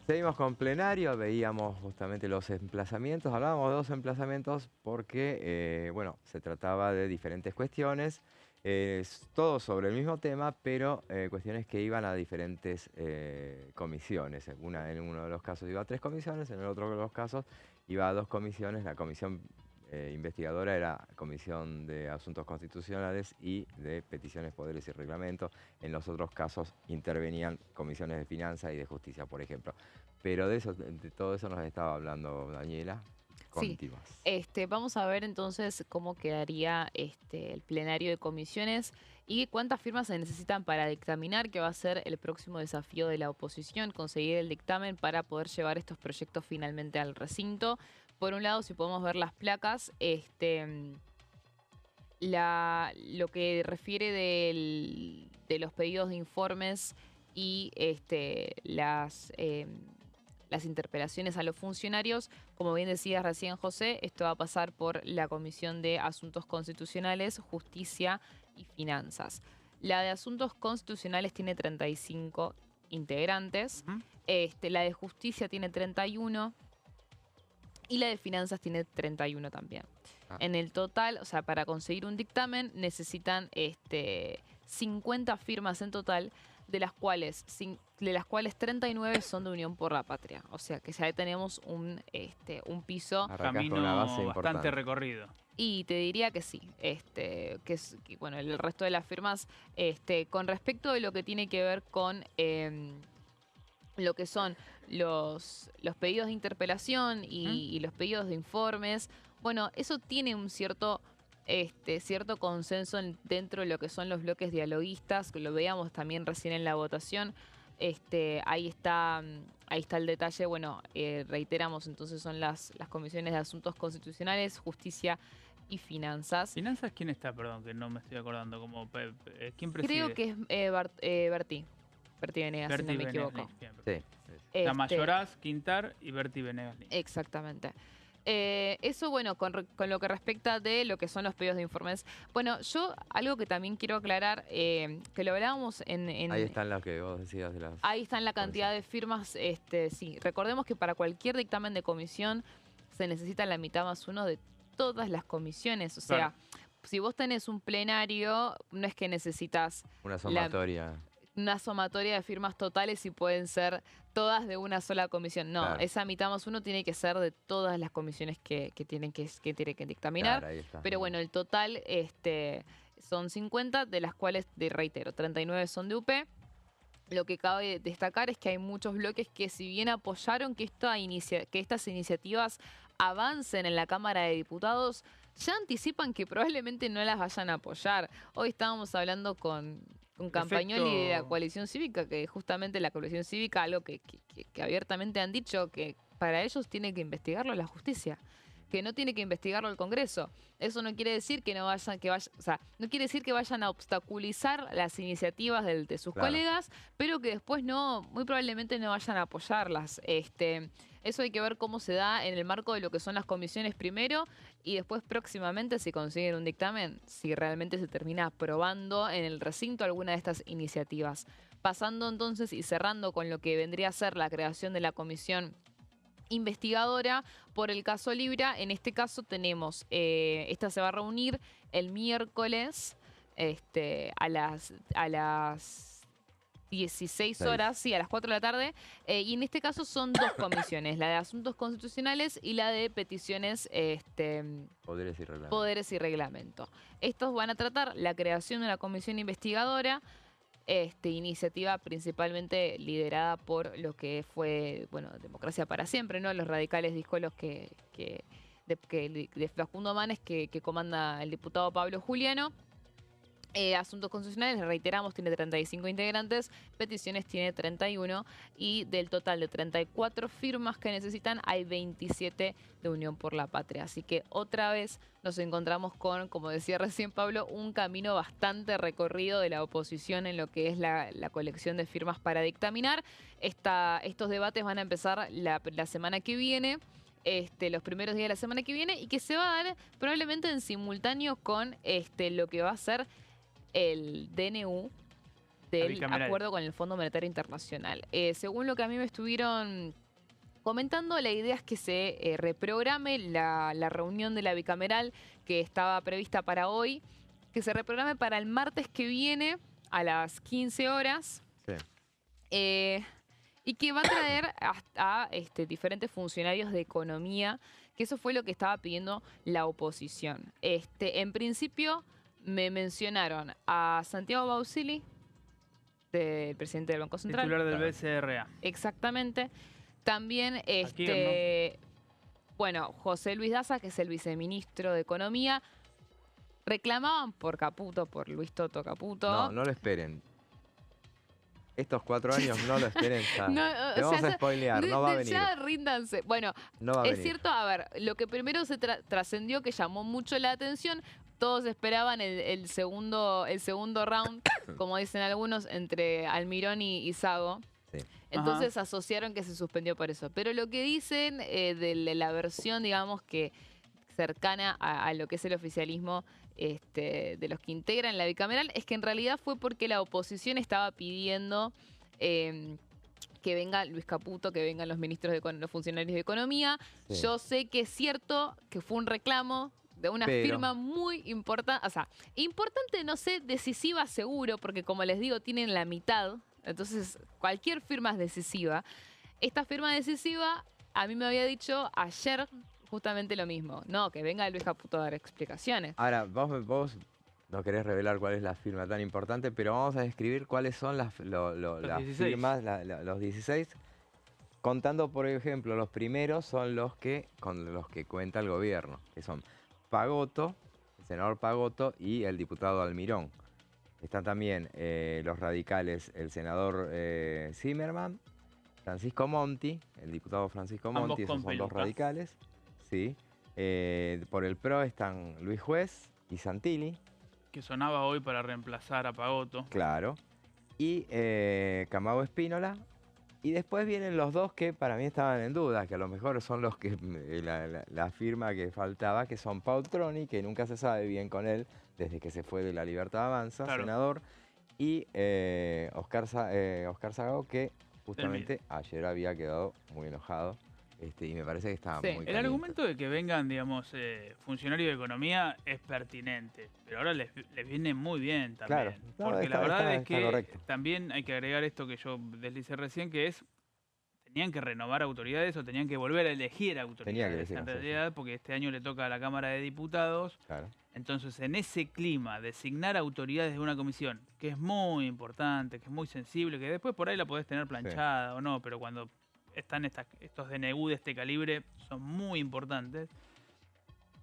Seguimos con plenario, veíamos justamente los emplazamientos, hablábamos de dos emplazamientos porque, bueno, se trataba de diferentes cuestiones, todos sobre el mismo tema, pero cuestiones que iban a diferentes comisiones. En uno de los casos iba a tres comisiones, en el otro de los casos iba a dos comisiones. La comisión investigadora era Comisión de Asuntos Constitucionales y de Peticiones, Poderes y Reglamentos. En los otros casos intervenían comisiones de Finanzas y de Justicia, por ejemplo. Pero de todo eso nos estaba hablando Daniela. Sí, Continuas. vamos a ver entonces cómo quedaría el plenario de comisiones y cuántas firmas se necesitan para dictaminar, que va a ser el próximo desafío de la oposición, conseguir el dictamen para poder llevar estos proyectos finalmente al recinto. Por un lado, si podemos ver las placas, lo que refiere de los pedidos de informes y las interpelaciones a los funcionarios, como bien decías recién, José, esto va a pasar por la Comisión de Asuntos Constitucionales, Justicia y Finanzas. La de Asuntos Constitucionales tiene 35 integrantes, Ujú. la de Justicia tiene 31 y la de Finanzas tiene 31 también. Ah, En el total, o sea, para conseguir un dictamen necesitan 50 firmas en total, de las cuales 39 son de Unión por la Patria. O sea que ya tenemos un piso. arrancaste con una base Camino bastante importante. recorrido. Y te diría que sí, bueno, el resto de las firmas, con respecto de lo que tiene que ver con lo que son los pedidos de interpelación ¿Mm? y los pedidos de informes, bueno, eso tiene un cierto consenso dentro de lo que son los bloques dialoguistas, que lo veíamos también recién en la votación. Ahí está el detalle. Bueno, reiteramos, entonces son las comisiones de Asuntos Constitucionales, Justicia y Finanzas. ¿Finanzas quién está? Perdón, que no me estoy acordando. ¿Quién Creo preside? que es Berti Venegas, si no Berti me Venegas equivoco. Lynch. Bien, Sí, perfecto. sí. La Este, Mayoraz, Quintar y Berti Venegas Lynch. Exactamente. Eso, bueno, con lo que respecta de lo que son los pedidos de informes. Bueno, yo algo que también quiero aclarar, que lo hablábamos Ahí están las que vos decías de las ahí está en la cantidad comisiones. de firmas, sí. Recordemos que para cualquier dictamen de comisión se necesita la mitad más uno de todas las comisiones. O sea, Claro. si vos tenés un plenario, no es que necesitas Una la sumatoria. una sumatoria de firmas totales y pueden ser todas de una sola comisión. No, Claro, esa mitad más uno tiene que ser de todas las comisiones que tienen que dictaminar. claro, ahí está. Pero bueno, el total son 50, de las cuales, reitero, 39 son de UP. Lo que cabe destacar es que hay muchos bloques que, si bien apoyaron que estas iniciativas avancen en la Cámara de Diputados, ya anticipan que probablemente no las vayan a apoyar. Hoy estábamos hablando con Campagnoli de la Efecto. coalición cívica, que justamente la coalición cívica, algo que abiertamente han dicho, que para ellos tiene que investigarlo la justicia, que no tiene que investigarlo el Congreso. Eso no quiere decir o sea, no quiere decir que vayan a obstaculizar las iniciativas de sus Claro. colegas, pero que después muy probablemente no vayan a apoyarlas. Eso hay que ver cómo se da en el marco de lo que son las comisiones primero y después próximamente, si consiguen un dictamen, si realmente se termina aprobando en el recinto alguna de estas iniciativas. Pasando entonces y cerrando con lo que vendría a ser la creación de la comisión investigadora por el caso Libra. En este caso esta se va a reunir el miércoles a las 16 Seis. horas, sí, a las 4 de la tarde. Y en este caso son dos comisiones, la de Asuntos Constitucionales y la de Peticiones, Poderes y reglamentos. Poderes y Reglamento. Estos van a tratar la creación de una comisión investigadora, iniciativa principalmente liderada por lo que fue, bueno, Democracia para Siempre, ¿no? Los radicales díscolos de Facundo Manes, que comanda el diputado Pablo Juliano. Asuntos Constitucionales, le reiteramos, tiene 35 integrantes, Peticiones tiene 31 y del total de 34 firmas que necesitan hay 27 de Unión por la Patria. Así que otra vez nos encontramos con, como decía recién Pablo, un camino bastante recorrido de la oposición en lo que es la colección de firmas para dictaminar. Estos debates van a empezar la semana que viene. Los primeros días de la semana que viene y que se va a dar probablemente en simultáneo con lo que va a ser el DNU del bicameral. acuerdo con el Fondo Monetario Internacional. Según lo que a mí me estuvieron comentando, la idea es que se reprograme la reunión de la bicameral que estaba prevista para hoy, que se reprograme para el martes que viene a las 15 horas. Sí. Y que va a traer a diferentes funcionarios de economía, que eso fue lo que estaba pidiendo la oposición. En principio me mencionaron a Santiago Bausili, del presidente del Banco Central. Titular del Claro. BCRA. Exactamente. También, bueno, José Luis Daza, que es el viceministro de Economía. Reclamaban por Caputo, por Luis Toto Caputo. No, no lo esperen. Estos 4 años no lo esperen ya. No, Te o vamos sea, a spoilear, no va a venir. Ya ríndanse. Bueno, No va a es venir. cierto, a ver, lo que primero se trascendió que llamó mucho la atención, todos esperaban el segundo round, como dicen algunos, entre Almirón y Sago. Sí. Entonces asociaron que se suspendió por eso. Pero lo que dicen de la versión, digamos, que cercana a lo que es el oficialismo de los que integran la bicameral, es que en realidad fue porque la oposición estaba pidiendo que venga Luis Caputo, que vengan los ministros los funcionarios de Economía. Sí. Yo sé que es cierto que fue un reclamo de una Pero- firma muy importante, o sea, importante, no sé, decisiva seguro, porque como les digo, tienen la mitad, entonces cualquier firma es decisiva. Esta firma decisiva, a mí me había dicho ayer justamente lo mismo, no, que venga Luis Caputo a dar explicaciones. Ahora, vos no querés revelar cuál es la firma tan importante, pero vamos a describir cuáles son las 16. firmas, los 16. Contando, por ejemplo, los primeros son con los que cuenta el gobierno, que son Pagotto, el senador Pagotto y el diputado Almirón. Están también los radicales, el senador Zimmerman, Francisco Monti, el diputado Francisco Ambos Monti, esos con son dos peluca. radicales. Sí. Por el PRO están Luis Juez y Santilli, Que sonaba hoy para reemplazar a Pagotto. claro. Y Camao Espínola. Y después vienen los dos que para mí estaban en duda, que a lo mejor son los que la firma que faltaba, que son Paul-Troni, que nunca se sabe bien con él desde que se fue de la Libertad Avanza, Claro. senador, y Oscar Sagao, que justamente ayer había quedado muy enojado y me parece que estaba Sí. muy El caliente. argumento de que vengan, digamos, funcionarios de economía es pertinente, pero ahora les viene muy bien también. Claro. No, Porque la está- verdad está- es está que correcto. también hay que agregar esto que yo deslicé recién, que es, tenían que renovar autoridades o tenían que volver a elegir autoridades elegir, en sí, sí. realidad, porque este año le toca a la Cámara de Diputados. Claro. Entonces, en ese clima, designar autoridades de una comisión, que es muy importante, que es muy sensible, que después por ahí la podés tener planchada o no, pero cuando están estos DNU de este calibre son muy importantes.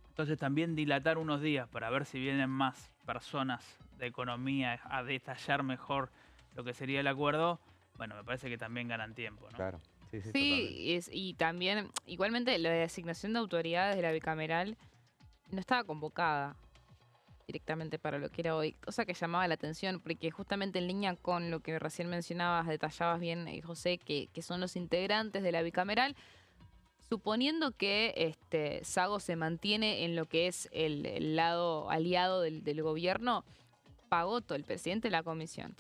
Entonces también dilatar unos días para ver si vienen más personas de economía a detallar mejor lo que sería el acuerdo, bueno, me parece que también ganan tiempo, ¿no? Claro. Sí, sí, totalmente. Sí, y también, igualmente, la designación de autoridades de la bicameral no estaba convocada directamente para lo que era hoy, cosa que llamaba la atención, porque justamente en línea con lo que recién mencionabas, detallabas bien, José, que son los integrantes de la bicameral, suponiendo que Sago se mantiene en lo que es el lado aliado del gobierno, Pagotto, el presidente de la comisión,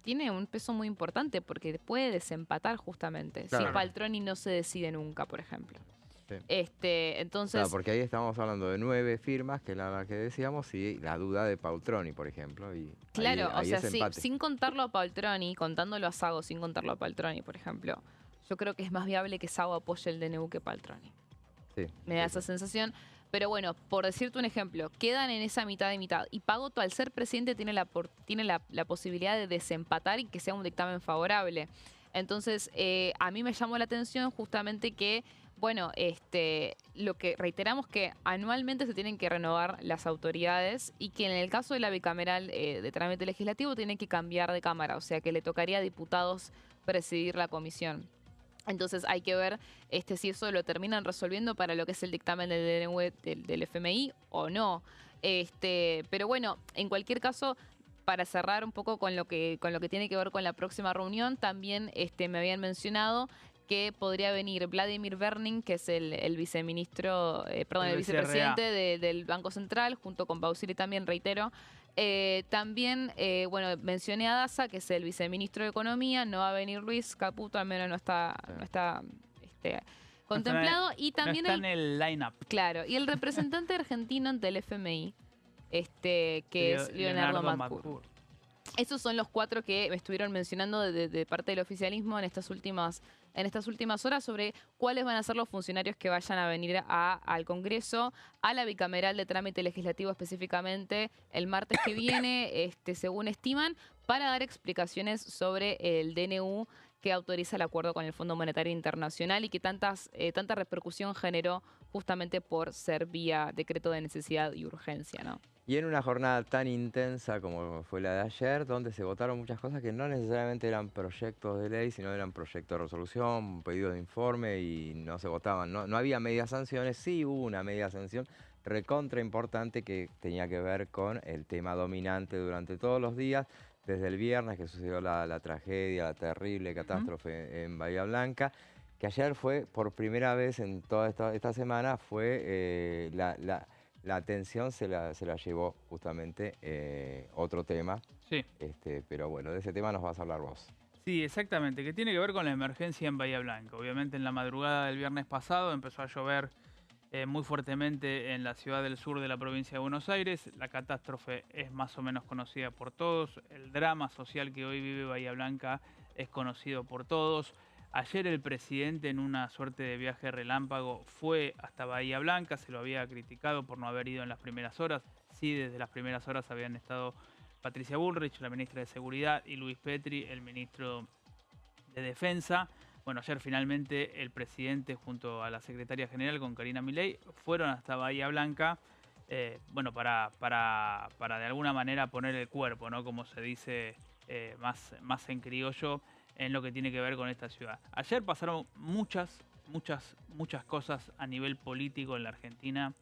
tiene un peso muy importante porque puede desempatar justamente Claro. si Paltroni no se decide nunca, por ejemplo. Sí. Entonces, Claro, porque ahí estamos hablando de 9 firmas, que es la que decíamos, y la duda de Paul-Troni, por ejemplo. Y claro, ahí o sea, es sí, empate. sin contarlo a Paltroni, contándolo a Sago, sin contarlo a Paltroni, por ejemplo, yo creo que es más viable que Sago apoye el DNU que Paltroni. Sí, Me da sí, esa sí. sensación. Pero bueno, por decirte un ejemplo, quedan en esa mitad y mitad. Y Pagotto, al ser presidente, tiene la posibilidad de desempatar y que sea un dictamen favorable. Entonces, a mí me llamó la atención justamente que, bueno, lo que reiteramos que anualmente se tienen que renovar las autoridades y que en el caso de la bicameral de trámite legislativo tiene que cambiar de cámara. O sea, que le tocaría a diputados presidir la comisión. Entonces hay que ver si eso lo terminan resolviendo para lo que es el dictamen del DNU del FMI o no. Pero bueno, en cualquier caso, para cerrar un poco con lo que tiene que ver con la próxima reunión, también me habían mencionado que podría venir Vladimir Berning, que es el viceministro, perdón, el El BCRA. vicepresidente del Banco Central, junto con Bausili también, reitero, También, bueno, mencioné a Daza, que es el viceministro de Economía, no va a venir Luis Caputo, al menos no está contemplado. Y también no está en el line-up. Claro, y el representante argentino ante el FMI, que es Leonardo Madcour. Esos son los 4 que me estuvieron mencionando de parte del oficialismo en estas últimas horas sobre cuáles van a ser los funcionarios que vayan a venir al Congreso, a la bicameral de trámite legislativo específicamente el martes que viene, según estiman, para dar explicaciones sobre el DNU que autoriza el acuerdo con el Fondo Monetario Internacional y que tanta repercusión generó justamente por ser vía decreto de necesidad y urgencia, ¿no? Y en una jornada tan intensa como fue la de ayer, donde se votaron muchas cosas que no necesariamente eran proyectos de ley, sino eran proyectos de resolución, pedidos de informe y no se votaban. No había medias sanciones, sí hubo una media sanción recontra importante que tenía que ver con el tema dominante durante todos los días, desde el viernes que sucedió la tragedia, la terrible catástrofe en Bahía Blanca, que ayer fue por primera vez en toda esta semana, fue la atención se la llevó justamente otro tema. Sí. Pero bueno, de ese tema nos vas a hablar vos. Sí, exactamente, que tiene que ver con la emergencia en Bahía Blanca. Obviamente en la madrugada del viernes pasado empezó a llover muy fuertemente en la ciudad del sur de la provincia de Buenos Aires. La catástrofe es más o menos conocida por todos. El drama social que hoy vive Bahía Blanca es conocido por todos. Ayer el presidente, en una suerte de viaje relámpago, fue hasta Bahía Blanca. Se lo había criticado por no haber ido en las primeras horas. Sí, desde las primeras horas habían estado Patricia Bullrich, la ministra de Seguridad, y Luis Petri, el ministro de Defensa. Bueno, ayer finalmente el presidente junto a la secretaria general con Karina Milei fueron hasta Bahía Blanca, bueno, para de alguna manera poner el cuerpo, ¿no? Como se dice más en criollo, en lo que tiene que ver con esta ciudad. Ayer pasaron muchas cosas a nivel político en la Argentina,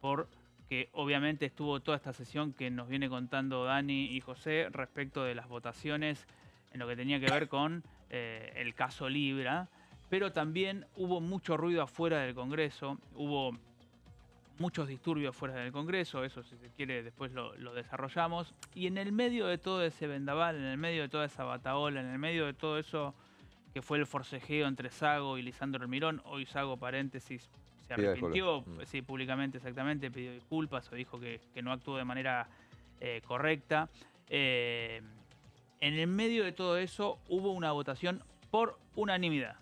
porque obviamente estuvo toda esta sesión que nos viene contando Dani y José respecto de las votaciones en lo que tenía que ver con el caso Libra, pero también hubo mucho ruido afuera del Congreso, hubo muchos disturbios fuera del Congreso, eso si se quiere después lo desarrollamos, y en el medio de todo ese vendaval, en el medio de toda esa batahola, en el medio de todo eso que fue el forcejeo entre Sago y Lisandro Almirón, hoy Sago, paréntesis, se arrepintió, sí, públicamente exactamente, pidió disculpas o dijo que no actuó de manera correcta. En el medio de todo eso hubo una votación por unanimidad.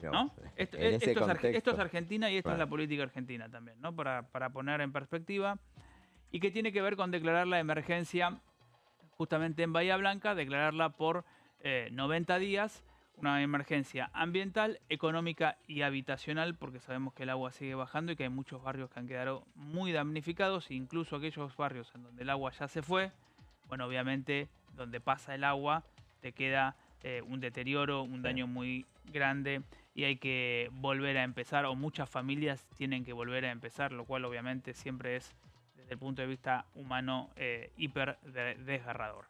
¿No? Esto es Argentina y esto es la política argentina también, ¿no? Para poner en perspectiva. Y que tiene que ver con declarar la emergencia justamente en Bahía Blanca, declararla por 90 días, una emergencia ambiental, económica y habitacional, porque sabemos que el agua sigue bajando y que hay muchos barrios que han quedado muy damnificados, incluso aquellos barrios en donde el agua ya se fue. Bueno, obviamente, donde pasa el agua, te queda un deterioro, un daño muy grande y hay que volver a empezar, o muchas familias tienen que volver a empezar, lo cual obviamente siempre es, desde el punto de vista humano, hiper desgarrador.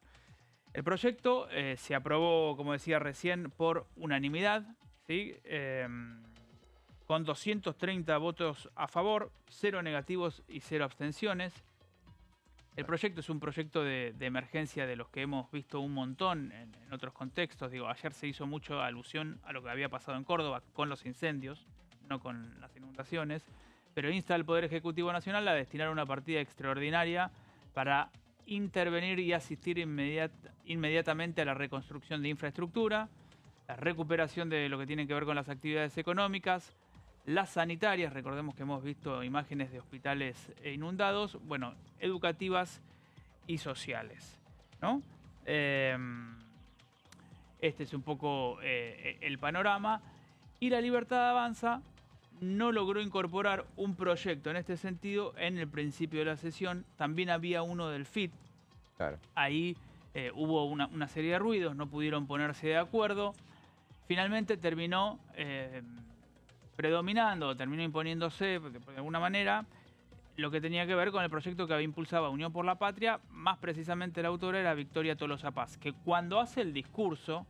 El proyecto se aprobó, como decía recién, por unanimidad, ¿sí? Con 230 votos a favor, 0 negativos y 0 abstenciones. El proyecto es un proyecto de emergencia de los que hemos visto un montón en otros contextos. Digo, ayer se hizo mucho alusión a lo que había pasado en Córdoba con los incendios, no con las inundaciones, pero insta al Poder Ejecutivo Nacional a destinar una partida extraordinaria para intervenir y asistir inmediatamente a la reconstrucción de infraestructura, la recuperación de lo que tiene que ver con las actividades económicas, las sanitarias, recordemos que hemos visto imágenes de hospitales inundados, bueno, educativas y sociales, ¿no? Este es un poco el panorama. Y la Libertad Avanza no logró incorporar un proyecto en este sentido en el principio de la sesión. También había uno del FIT. Claro. Ahí hubo una serie de ruidos, no pudieron ponerse de acuerdo. Finalmente terminó predominando, terminó imponiéndose, de alguna manera, lo que tenía que ver con el proyecto que había impulsado Unión por la Patria, más precisamente la autora era Victoria Tolosa Paz, que cuando hace el discurso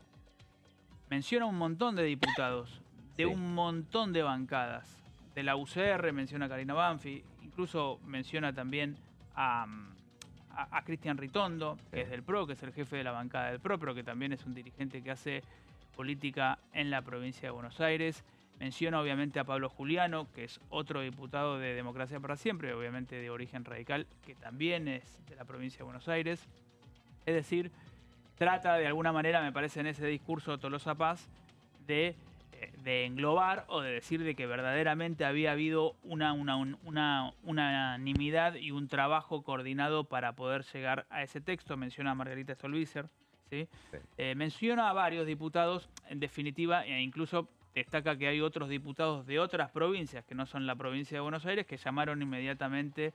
menciona un montón de diputados, de un montón de bancadas. De la UCR menciona a Karina Banfi, incluso menciona también a a Cristian Ritondo, que Sí. es del PRO, que es el jefe de la bancada del PRO, pero que también es un dirigente que hace política en la provincia de Buenos Aires. Menciona obviamente a Pablo Juliano, que es otro diputado de Democracia para Siempre, obviamente de origen radical, que también es de la provincia de Buenos Aires. Es decir, trata de alguna manera, me parece, en ese discurso de Tolosa Paz, de englobar o de decir de que verdaderamente había habido una unanimidad y un trabajo coordinado para poder llegar a ese texto. Menciona a Margarita Stolbizer, ¿sí? Sí. Menciona a varios diputados, en definitiva, e incluso destaca que hay otros diputados de otras provincias que no son la provincia de Buenos Aires que llamaron inmediatamente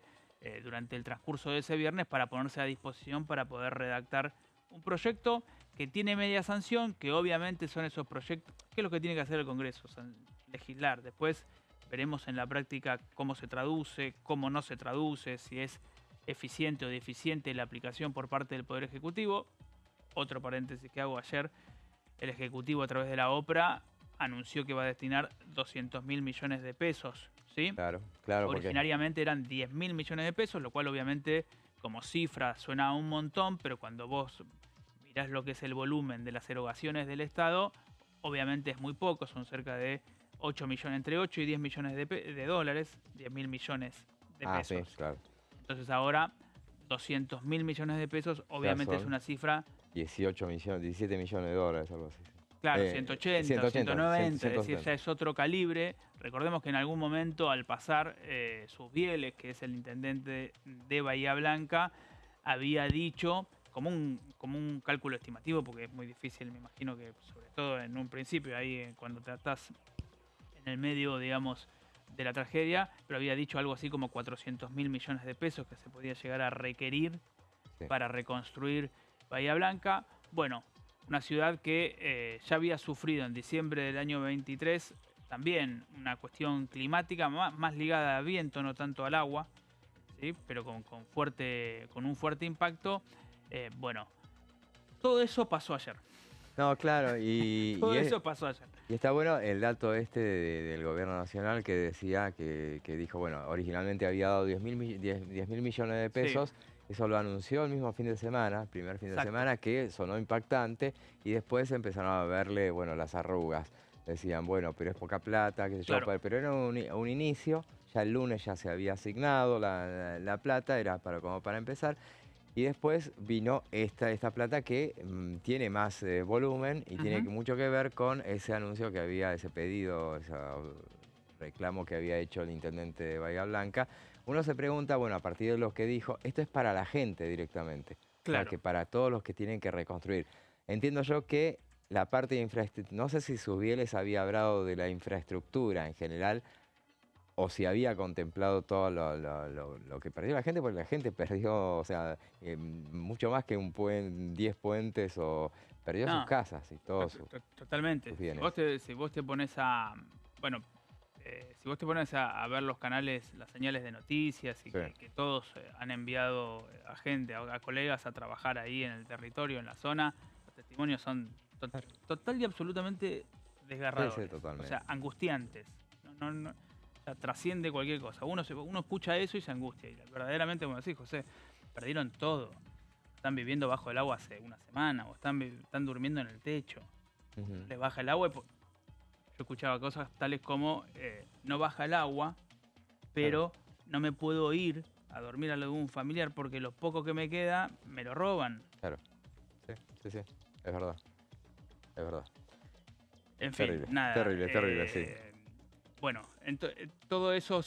durante el transcurso de ese viernes para ponerse a disposición para poder redactar un proyecto que tiene media sanción, que obviamente son esos proyectos, que es lo que tiene que hacer el Congreso, o sea, legislar. Después veremos en la práctica cómo se traduce, cómo no se traduce, si es eficiente o deficiente la aplicación por parte del Poder Ejecutivo. Otro paréntesis que hago: ayer el Ejecutivo, a través de la OPRA, anunció que va a destinar 200.000 millones de pesos, ¿sí? Claro, claro, porque Originariamente eran 10.000 millones de pesos, lo cual obviamente como cifra suena a un montón, pero cuando vos mirás lo que es el volumen de las erogaciones del Estado, obviamente es muy poco, son cerca de 8 millones, entre 8 y 10 millones de dólares, 10.000 millones de ah, sí, pesos. claro. Entonces ahora 200.000 millones de pesos, obviamente es son una cifra, 18 millones, 17 millones de dólares, algo así. claro, Eh, 180, 180, 190, es decir, 170. ya es otro calibre. Recordemos que en algún momento, al pasar Susbieles, que es el intendente de Bahía Blanca, había dicho, como un cálculo estimativo, porque es muy difícil, me imagino que sobre todo en un principio, ahí cuando te estás en el medio, digamos, de la tragedia, pero había dicho algo así como 400.000 millones de pesos que se podía llegar a requerir Sí. para reconstruir Bahía Blanca. Bueno, una ciudad que ya había sufrido en diciembre del año 23 también una cuestión climática más ligada al viento, no tanto al agua, ¿sí? Pero con un fuerte impacto. Bueno, todo eso pasó ayer. No, claro, Todo eso pasó ayer. y está bueno el dato este del gobierno nacional que decía que dijo, bueno, originalmente había dado 10.000 millones de Sí, pesos, eso lo anunció el mismo fin de semana, primer fin de exacto. semana, que sonó impactante, y después empezaron a verle, bueno, las arrugas. Decían, bueno, pero es poca plata, qué sé yo, Claro. pero era un inicio, ya el lunes ya se había asignado la plata, era como para empezar. Y después vino esta plata que tiene más volumen y tiene Ujú. mucho que ver con ese anuncio que había, ese pedido, ese reclamo que había hecho el intendente de Bahía Blanca. Uno se pregunta, bueno, a partir de lo que dijo, esto es para la gente directamente, o sea, Claro. que para todos los que tienen que reconstruir. Entiendo yo que la parte de infraestructura, no sé si Susbieles había hablado de la infraestructura en general, o si había contemplado todo lo que perdió la gente, porque la gente perdió, o sea, mucho más que 10 puentes, o perdió sus No, casas y todos sus totalmente. Si bienes. vos te pones a, bueno, si vos te pones a ver los canales, las señales de noticias y Sí. que todos han enviado a gente, a colegas a trabajar ahí en el territorio, en la zona, los testimonios son total y absolutamente desgarradores. O totalmente. sea, angustiantes. O sea, trasciende cualquier cosa. Uno escucha eso y se angustia. Y verdaderamente, como decís, José, perdieron todo. Están viviendo bajo el agua hace una semana o están durmiendo en el techo. Ujú. Les baja el agua. Yo escuchaba cosas tales como, no baja el agua, pero no me puedo ir a dormir a algún familiar porque lo poco que me queda me lo roban. Claro. Sí, es verdad. Es verdad. En fin, Terrible, nada. terrible, sí. Bueno, todo eso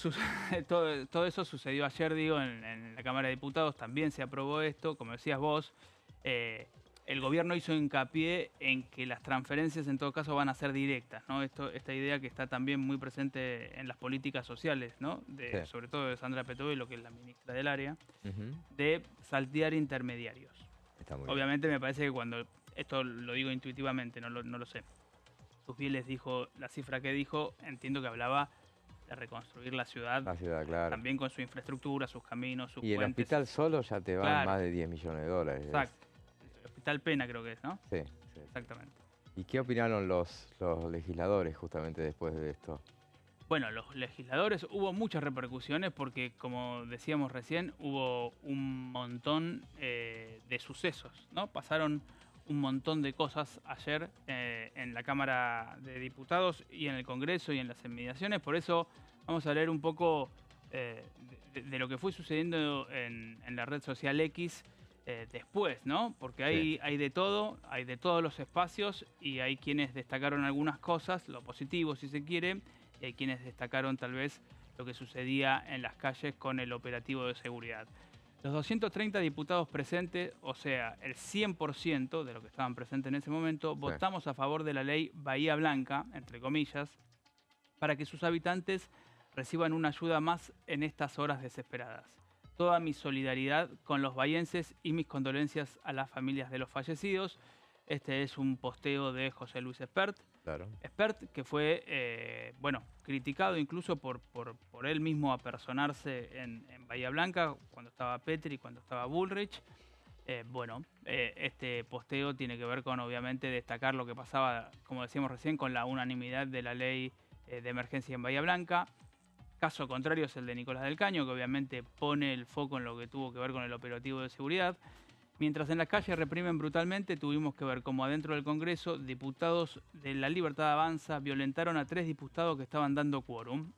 todo eso sucedió ayer, digo, en la Cámara de Diputados. También se aprobó esto, como decías vos. El gobierno hizo hincapié en que las transferencias en todo caso van a ser directas, ¿no? Esta idea que está también muy presente en las políticas sociales, ¿no? Sí. Sobre todo de Sandra Petovelo, que es la ministra del área, Ujú. de saltear intermediarios. Está muy bien. Obviamente me parece que cuando, esto lo digo intuitivamente, no lo sé, Susbieles dijo la cifra que dijo, entiendo que hablaba de reconstruir la ciudad, La ciudad, claro. también con su infraestructura, sus caminos, sus Y el puentes. hospital solo ya te van Claro. más de 10 millones de dólares. Exacto. El Hospital Pena creo que es, ¿no? Sí. Exactamente. ¿Y qué opinaron los legisladores justamente después de esto? Bueno, los legisladores, hubo muchas repercusiones porque, como decíamos recién, hubo un montón de sucesos, ¿no? Pasaron un montón de cosas ayer en la Cámara de Diputados y en el Congreso y en las inmediaciones. Por eso vamos a leer un poco de lo que fue sucediendo en la red social X después, ¿no? Porque hay de todo, hay de todos los espacios y hay quienes destacaron algunas cosas, lo positivo si se quiere, y hay quienes destacaron tal vez lo que sucedía en las calles con el operativo de seguridad. Los 230 diputados presentes, o sea, el 100% de los que estaban presentes en ese momento, votamos a favor de la ley Bahía Blanca, entre comillas, para que sus habitantes reciban una ayuda más en estas horas desesperadas. Toda mi solidaridad con los bahienses y mis condolencias a las familias de los fallecidos. Este es un posteo de José Luis Espert. Claro. Espert, que fue criticado incluso por él mismo apersonarse en Bahía Blanca, cuando estaba Petri y cuando estaba Bullrich. Este posteo tiene que ver con, obviamente, destacar lo que pasaba, como decíamos recién, con la unanimidad de la ley de emergencia en Bahía Blanca. Caso contrario es el de Nicolás del Caño, que obviamente pone el foco en lo que tuvo que ver con el operativo de seguridad. Mientras en las calles reprimen brutalmente, tuvimos que ver cómo adentro del Congreso, diputados de La Libertad Avanza violentaron a 3 diputados que estaban dando quórum.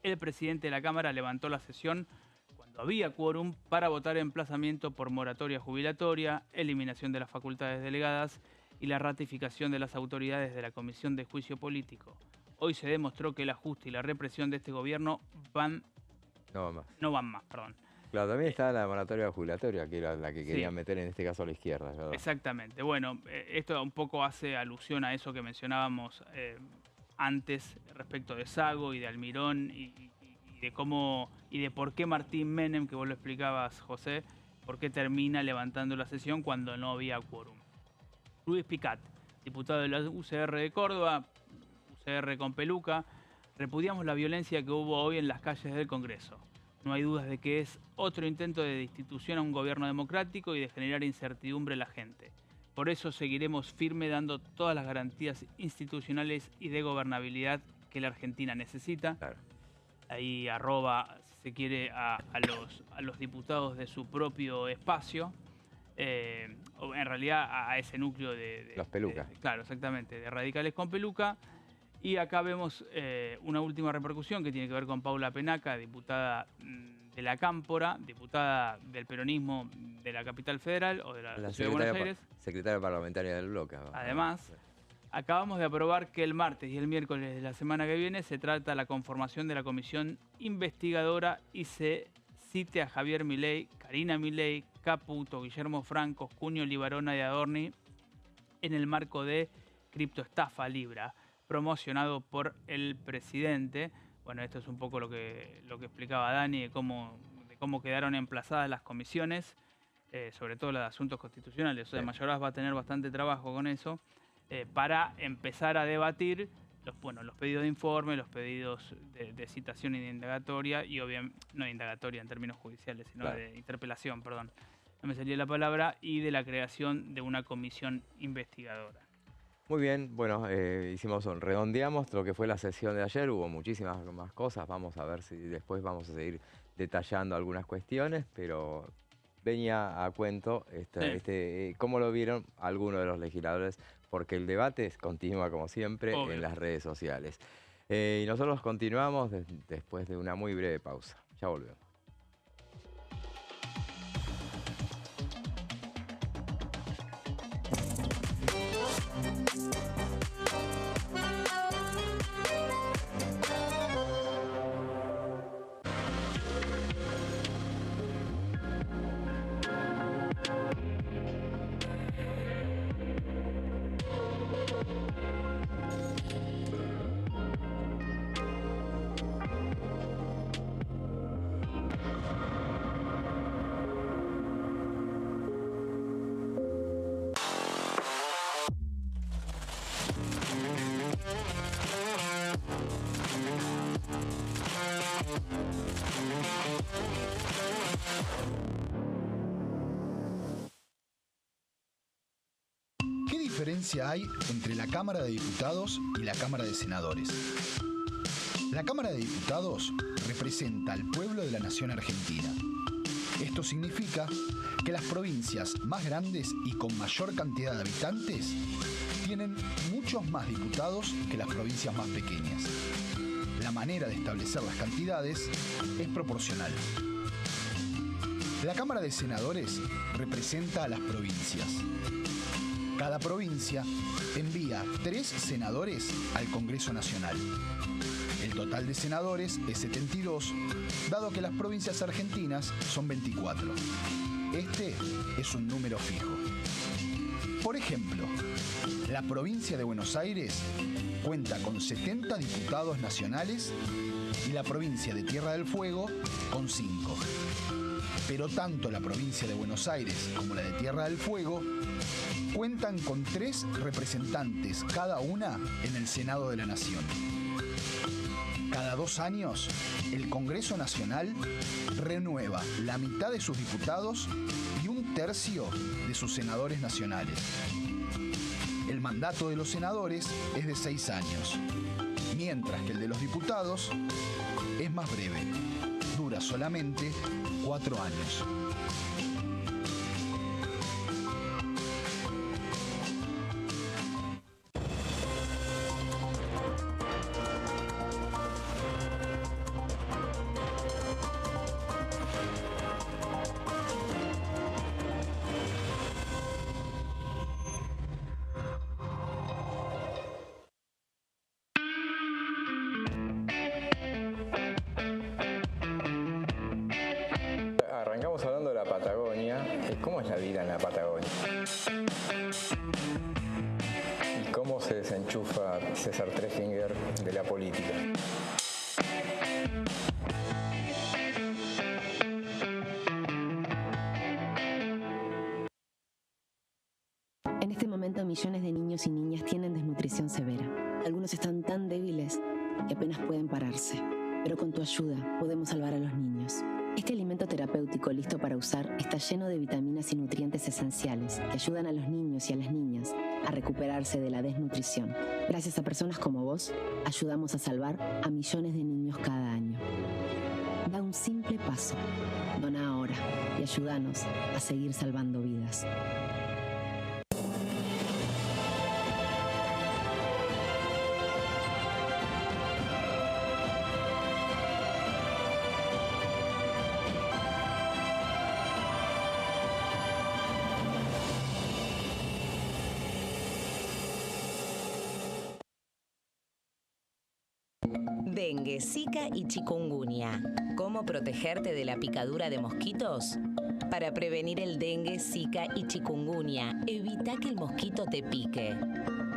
El presidente de la Cámara levantó la sesión cuando había quórum para votar emplazamiento por moratoria jubilatoria, eliminación de las facultades delegadas y la ratificación de las autoridades de la Comisión de Juicio Político. Hoy se demostró que el ajuste y la represión de este gobierno no van más. Claro, también está la moratoria jubilatoria, que era la que querían meter en este caso a la izquierda, ¿verdad? Exactamente. Bueno, esto un poco hace alusión a eso que mencionábamos antes respecto de Sago y de Almirón y de cómo y de por qué Martín Menem, que vos lo explicabas, José, por qué termina levantando la sesión cuando no había quórum. Luis Picat, diputado de la UCR de Córdoba, UCR con peluca, repudiamos la violencia que hubo hoy en las calles del Congreso. No hay dudas de que es otro intento de destitución a un gobierno democrático y de generar incertidumbre en la gente. Por eso seguiremos firme dando todas las garantías institucionales y de gobernabilidad que la Argentina necesita. Claro. Ahí arroba, si se quiere, a los diputados de su propio espacio. O en realidad a ese núcleo de los pelucas. Claro, exactamente, de radicales con peluca. Y acá vemos una última repercusión que tiene que ver con Paula Penaca, diputada de la Cámpora, diputada del peronismo de la capital federal o de la Ciudad de Buenos Aires. Secretaria parlamentaria del bloque. Además, acabamos de aprobar que el martes y el miércoles de la semana que viene se trata la conformación de la comisión investigadora y se cite a Javier Milei, Karina Milei, Caputo, Guillermo Franco, Cunio Libarona y Adorni en el marco de criptoestafa Libra, promocionado por el presidente. Bueno, esto es un poco lo que explicaba Dani, de cómo quedaron emplazadas las comisiones, sobre todo la de asuntos constitucionales. O sea, Mayoraz va a tener bastante trabajo con eso, para empezar a debatir los pedidos de informe, los pedidos de citación y de indagatoria, y obviamente, no de indagatoria en términos judiciales, sino de interpelación, perdón, no me salía la palabra, y de la creación de una comisión investigadora. Muy bien, bueno, redondeamos lo que fue la sesión de ayer, hubo muchísimas más cosas, vamos a ver si después vamos a seguir detallando algunas cuestiones, pero venía a cuento cómo lo vieron algunos de los legisladores, porque el debate continúa como siempre en las redes sociales. Y nosotros continuamos después de una muy breve pausa. Ya volvemos. ¿Qué diferencia hay entre la Cámara de Diputados y la Cámara de Senadores? La Cámara de Diputados representa al pueblo de la nación argentina. Esto significa que las provincias más grandes y con mayor cantidad de habitantes tienen muchos más diputados que las provincias más pequeñas. La manera de establecer las cantidades es proporcional. La Cámara de Senadores representa a las provincias. Cada provincia envía 3 senadores al Congreso Nacional. El total de senadores es 72, dado que las provincias argentinas son 24. Este es un número fijo. Por ejemplo, la provincia de Buenos Aires cuenta con 70 diputados nacionales y la provincia de Tierra del Fuego con 5. Pero tanto la provincia de Buenos Aires como la de Tierra del Fuego cuentan con 3 representantes cada una en el Senado de la Nación. Cada 2 años, el Congreso Nacional renueva la mitad de sus diputados y 1/3 de sus senadores nacionales. El mandato de los senadores es de 6 años, mientras que el de los diputados es más breve, dura solamente 4 años. Arrancamos hablando de la Patagonia. ¿Cómo es la vida en la Patagonia? ¿Y cómo se desenchufa César Trefinger de la política? En este momento, millones de niños y niñas tienen desnutrición severa. Algunos están tan débiles que apenas pueden pararse. Pero con tu ayuda podemos salvar a los niños. Este alimento terapéutico listo para usar está lleno de vitaminas y nutrientes esenciales que ayudan a los niños y a las niñas a recuperarse de la desnutrición. Gracias a personas como vos, ayudamos a salvar a millones de niños cada año. Da un simple paso. Dona ahora y ayúdanos a seguir salvando vidas. Dengue, Zika y chikungunya. ¿Cómo protegerte de la picadura de mosquitos? Para prevenir el dengue, Zika y chikungunya, evita que el mosquito te pique.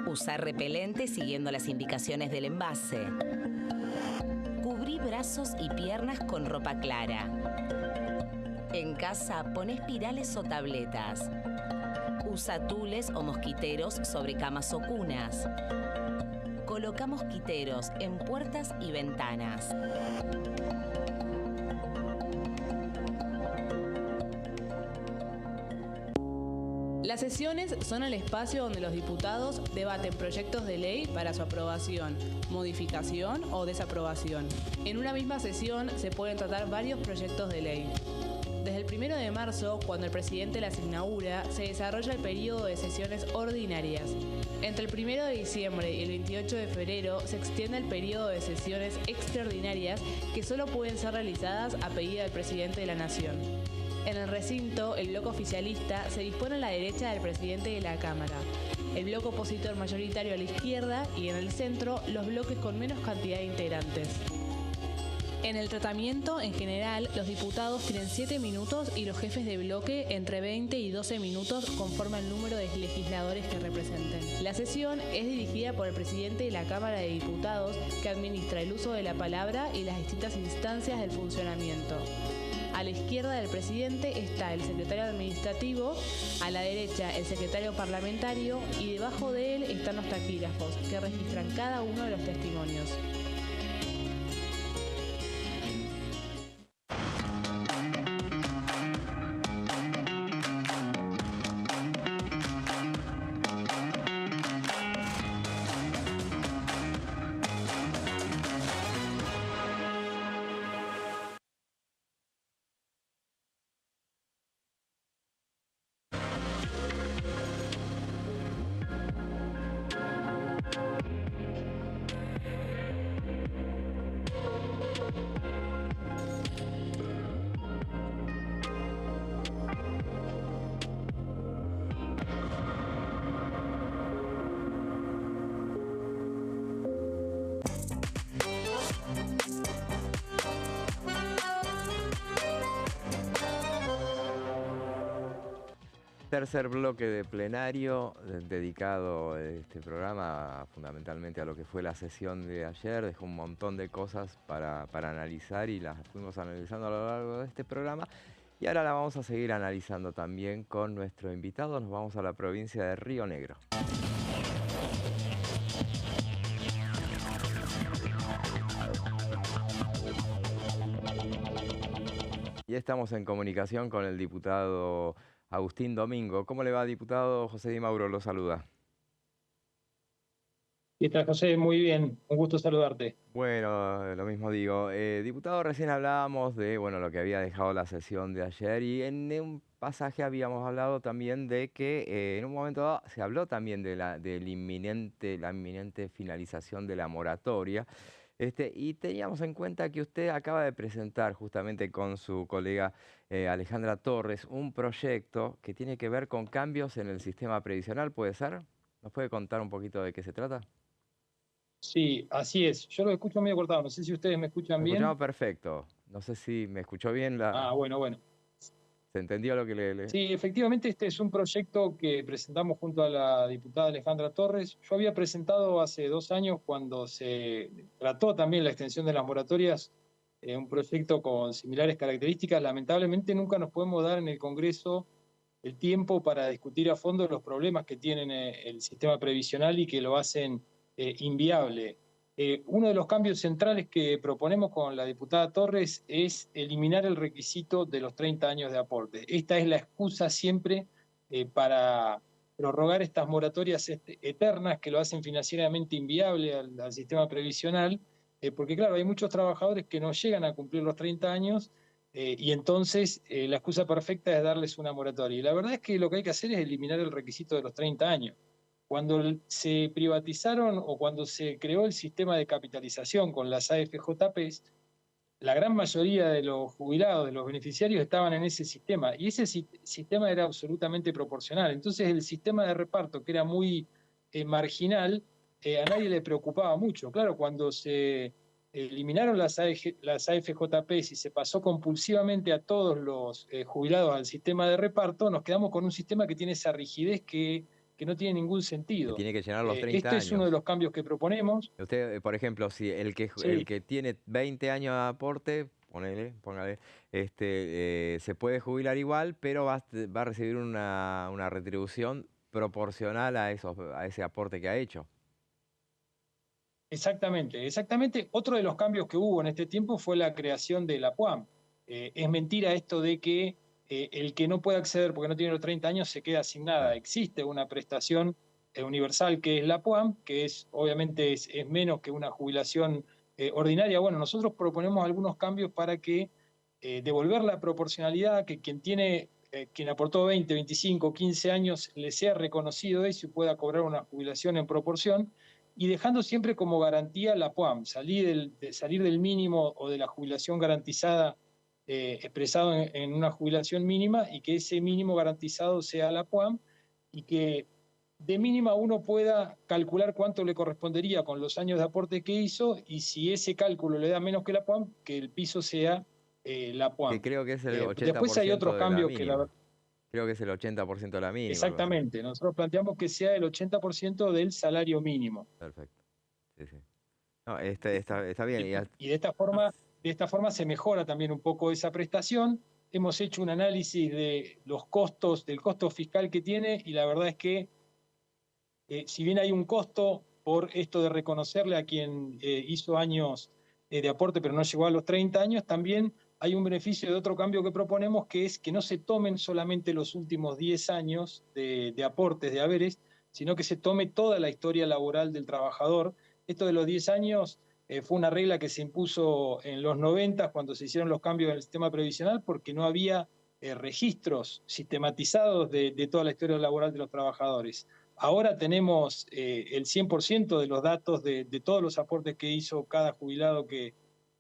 Usar repelente siguiendo las indicaciones del envase. Cubrí brazos y piernas con ropa clara. En casa, pon espirales o tabletas. Usa tules o mosquiteros sobre camas o cunas. Coloca mosquiteros en puertas y ventanas. Las sesiones son el espacio donde los diputados debaten proyectos de ley para su aprobación, modificación o desaprobación. En una misma sesión se pueden tratar varios proyectos de ley. Desde el 1 de marzo, cuando el presidente las inaugura, se desarrolla el periodo de sesiones ordinarias. Entre el 1 de diciembre y el 28 de febrero se extiende el periodo de sesiones extraordinarias que solo pueden ser realizadas a pedido del presidente de la Nación. En el recinto, el bloque oficialista se dispone a la derecha del presidente de la Cámara, el bloque opositor mayoritario a la izquierda y en el centro los bloques con menos cantidad de integrantes. En el tratamiento, en general, los diputados tienen 7 minutos y los jefes de bloque entre 20 y 12 minutos conforme al número de legisladores que representen. La sesión es dirigida por el presidente de la Cámara de Diputados, que administra el uso de la palabra y las distintas instancias del funcionamiento. A la izquierda del presidente está el secretario administrativo, a la derecha el secretario parlamentario y debajo de él están los taquígrafos, que registran cada uno de los testimonios. tercer bloque de plenario dedicado este programa fundamentalmente a lo que fue la sesión de ayer. Dejó un montón de cosas para analizar y las fuimos analizando a lo largo de este programa. Y ahora la vamos a seguir analizando también con nuestro invitado. Nos vamos a la provincia de Río Negro. Y estamos en comunicación con el diputado Agustín Domingo. ¿Cómo le va, diputado? José Di Mauro lo saluda. ¿Qué tal, José? Muy bien, un gusto saludarte. Bueno, lo mismo digo. Diputado, recién hablábamos de lo que había dejado la sesión de ayer y en un pasaje habíamos hablado también de que en un momento dado se habló también de la inminente finalización de la moratoria. Y teníamos en cuenta que usted acaba de presentar justamente con su colega Alejandra Torres un proyecto que tiene que ver con cambios en el sistema previsional, ¿puede ser? ¿Nos puede contar un poquito de qué se trata? Sí, así es. Yo lo escucho medio cortado. No sé si ustedes me escuchan bien. Escuchamos perfecto. No sé si me escuchó bien. Bueno. ¿Se entendió lo que le...? Sí, efectivamente este es un proyecto que presentamos junto a la diputada Alejandra Torres. Yo había presentado hace 2 años cuando se trató también la extensión de las moratorias, un proyecto con similares características. Lamentablemente nunca nos podemos dar en el Congreso el tiempo para discutir a fondo los problemas que tiene el sistema previsional y que lo hacen inviable. Uno de los cambios centrales que proponemos con la diputada Torres es eliminar el requisito de los 30 años de aporte. Esta es la excusa siempre para prorrogar estas moratorias eternas que lo hacen financieramente inviable al sistema previsional, porque claro, hay muchos trabajadores que no llegan a cumplir los 30 años y entonces la excusa perfecta es darles una moratoria. Y la verdad es que lo que hay que hacer es eliminar el requisito de los 30 años. Cuando se privatizaron o cuando se creó el sistema de capitalización con las AFJPs, la gran mayoría de los jubilados, de los beneficiarios, estaban en ese sistema. Y ese sistema era absolutamente proporcional. Entonces el sistema de reparto, que era muy marginal, a nadie le preocupaba mucho. Claro, cuando se eliminaron las AFJPs y se pasó compulsivamente a todos los jubilados al sistema de reparto, nos quedamos con un sistema que tiene esa rigidez que no tiene ningún sentido. Que tiene que llenar los 30 años. Es uno de los cambios que proponemos. Usted, por ejemplo, si el que tiene 20 años de aporte, póngale, se puede jubilar igual, pero va a recibir una retribución proporcional a ese aporte que ha hecho. Exactamente. Otro de los cambios que hubo en este tiempo fue la creación de la PUAM. Es mentira esto de que el que no puede acceder porque no tiene los 30 años se queda sin nada. Existe una prestación universal que es la PUAM, que obviamente es menos que una jubilación ordinaria. Bueno, nosotros proponemos algunos cambios para que devolver la proporcionalidad, que quien aportó 20, 25, 15 años le sea reconocido eso y pueda cobrar una jubilación en proporción, y dejando siempre como garantía la PUAM, salir del mínimo o de la jubilación garantizada expresado en una jubilación mínima, y que ese mínimo garantizado sea la PUAM, y que de mínima uno pueda calcular cuánto le correspondería con los años de aporte que hizo, y si ese cálculo le da menos que la PUAM, que el piso sea la PUAM. Que creo que es el 80% después hay otros cambios que creo que es el 80% de la mínima. Exactamente, nosotros planteamos que sea el 80% del salario mínimo. Perfecto. Sí. No, está bien. Y de esta forma se mejora también un poco esa prestación. Hemos hecho un análisis de los costos, del costo fiscal que tiene, y la verdad es que si bien hay un costo por esto de reconocerle a quien hizo años de aporte pero no llegó a los 30 años, también hay un beneficio de otro cambio que proponemos, que es que no se tomen solamente los últimos 10 años de aportes, de haberes, sino que se tome toda la historia laboral del trabajador. Esto de los 10 años fue una regla que se impuso en los 90 cuando se hicieron los cambios en el sistema previsional, porque no había registros sistematizados de toda la historia laboral de los trabajadores. Ahora tenemos el 100% de los datos de todos los aportes que hizo cada jubilado,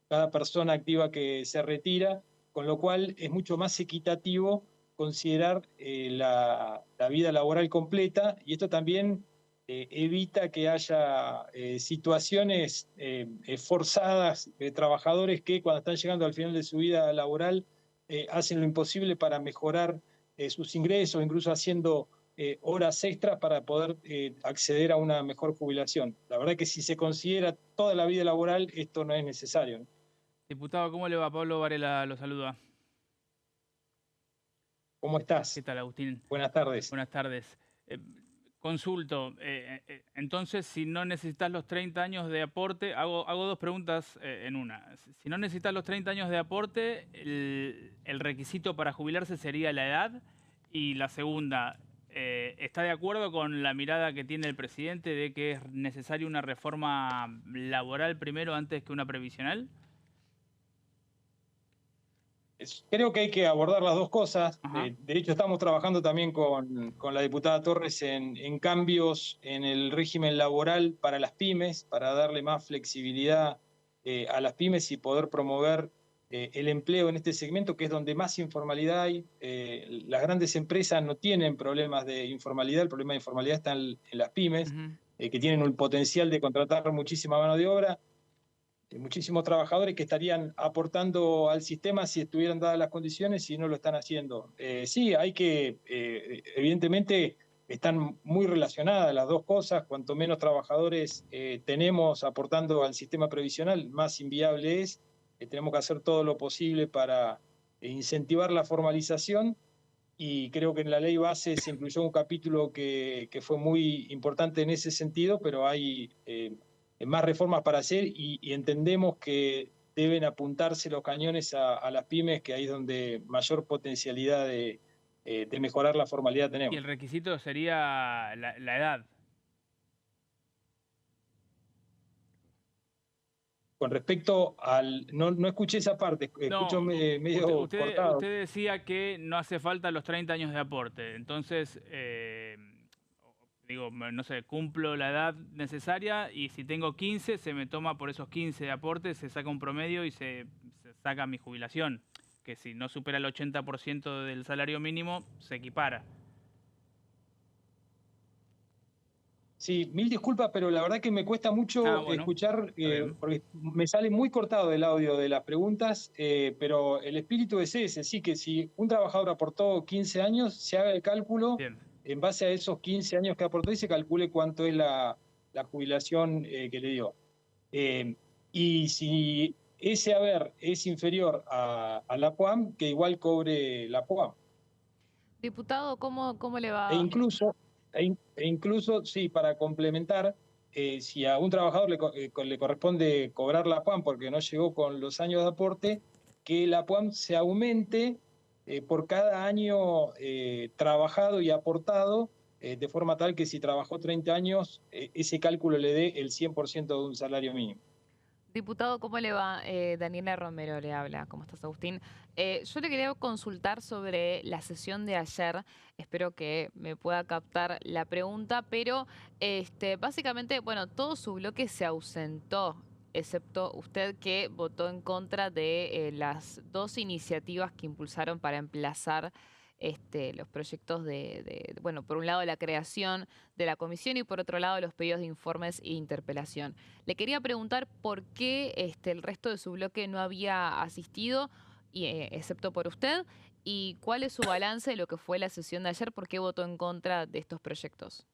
cada persona activa que se retira, con lo cual es mucho más equitativo considerar la vida laboral completa, y esto también evita que haya situaciones forzadas de trabajadores que cuando están llegando al final de su vida laboral hacen lo imposible para mejorar sus ingresos, incluso haciendo horas extras para poder acceder a una mejor jubilación. La verdad que si se considera toda la vida laboral, esto no es necesario, ¿no? Diputado, ¿cómo le va? Pablo Varela lo saluda. ¿Cómo estás? ¿Qué tal, Agustín? Buenas tardes. Buenas tardes. Consulto, entonces, si no necesitas los 30 años de aporte, hago dos preguntas en una. Si no necesitas los 30 años de aporte, el requisito para jubilarse sería la edad. Y la segunda, ¿está de acuerdo con la mirada que tiene el presidente de que es necesaria una reforma laboral primero antes que una previsional? Creo que hay que abordar las dos cosas. De hecho, estamos trabajando también con la diputada Torres en cambios en el régimen laboral para las pymes, para darle más flexibilidad a las pymes y poder promover el empleo en este segmento, que es donde más informalidad hay. Las grandes empresas no tienen problemas de informalidad, el problema de informalidad está en las pymes, que tienen un potencial de contratar muchísima mano de obra, muchísimos trabajadores que estarían aportando al sistema si estuvieran dadas las condiciones y no lo están haciendo. Sí, hay que, evidentemente, están muy relacionadas las dos cosas. Cuanto menos trabajadores tenemos aportando al sistema previsional, más inviable es. Tenemos que hacer todo lo posible para incentivar la formalización, y creo que en la ley base se incluyó un capítulo que fue muy importante en ese sentido, pero hay más reformas para hacer y entendemos que deben apuntarse los cañones a las pymes, que ahí es donde mayor potencialidad de mejorar la formalidad tenemos. Y el requisito sería la edad. Con respecto al... No escuché esa parte, escucho medio cortado. Usted decía que no hace falta los 30 años de aporte, entonces... digo, no sé, cumplo la edad necesaria y si tengo 15, se me toma por esos 15 de aporte, se saca un promedio y se saca mi jubilación, que si no supera el 80% del salario mínimo, se equipara. Sí, mil disculpas, pero la verdad que me cuesta mucho escuchar, porque me sale muy cortado el audio de las preguntas, pero el espíritu es ese, sí, que si un trabajador aportó 15 años, se haga el cálculo. Bien. En base a esos 15 años que aportó y se calcule cuánto es la jubilación que le dio. Y si ese haber es inferior a la PUAM, que igual cobre la PUAM. Diputado, ¿cómo le va? E incluso, sí, para complementar, si a un trabajador le corresponde cobrar la PUAM porque no llegó con los años de aporte, que la PUAM se aumente por cada año trabajado y aportado, de forma tal que si trabajó 30 años, ese cálculo le dé el 100% de un salario mínimo. Diputado, ¿cómo le va? Daniela Romero le habla. ¿Cómo estás, Agustín? Yo le quería consultar sobre la sesión de ayer. Espero que me pueda captar la pregunta, pero básicamente, bueno, todo su bloque se ausentó, excepto usted, que votó en contra de las dos iniciativas que impulsaron para emplazar los proyectos bueno, por un lado la creación de la comisión y por otro lado los pedidos de informes e interpelación. Le quería preguntar por qué el resto de su bloque no había asistido, excepto por usted, y cuál es su balance de lo que fue la sesión de ayer, por qué votó en contra de estos proyectos.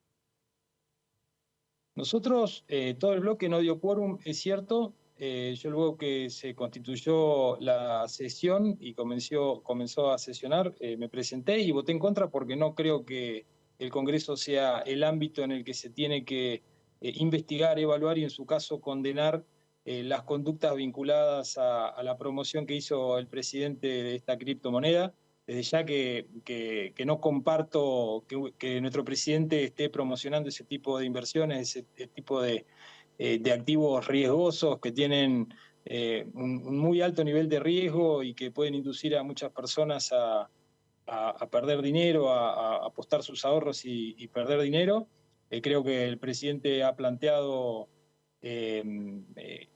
Nosotros, todo el bloque no dio quórum, es cierto. Yo luego que se constituyó la sesión y comenzó a sesionar, me presenté y voté en contra porque no creo que el Congreso sea el ámbito en el que se tiene que investigar, evaluar y en su caso condenar las conductas vinculadas a la promoción que hizo el presidente de esta criptomoneda. Desde ya que no comparto que nuestro presidente esté promocionando ese tipo de inversiones, ese tipo de activos riesgosos que tienen un muy alto nivel de riesgo y que pueden inducir a muchas personas a perder dinero, a apostar sus ahorros y perder dinero. Creo que el presidente ha planteado que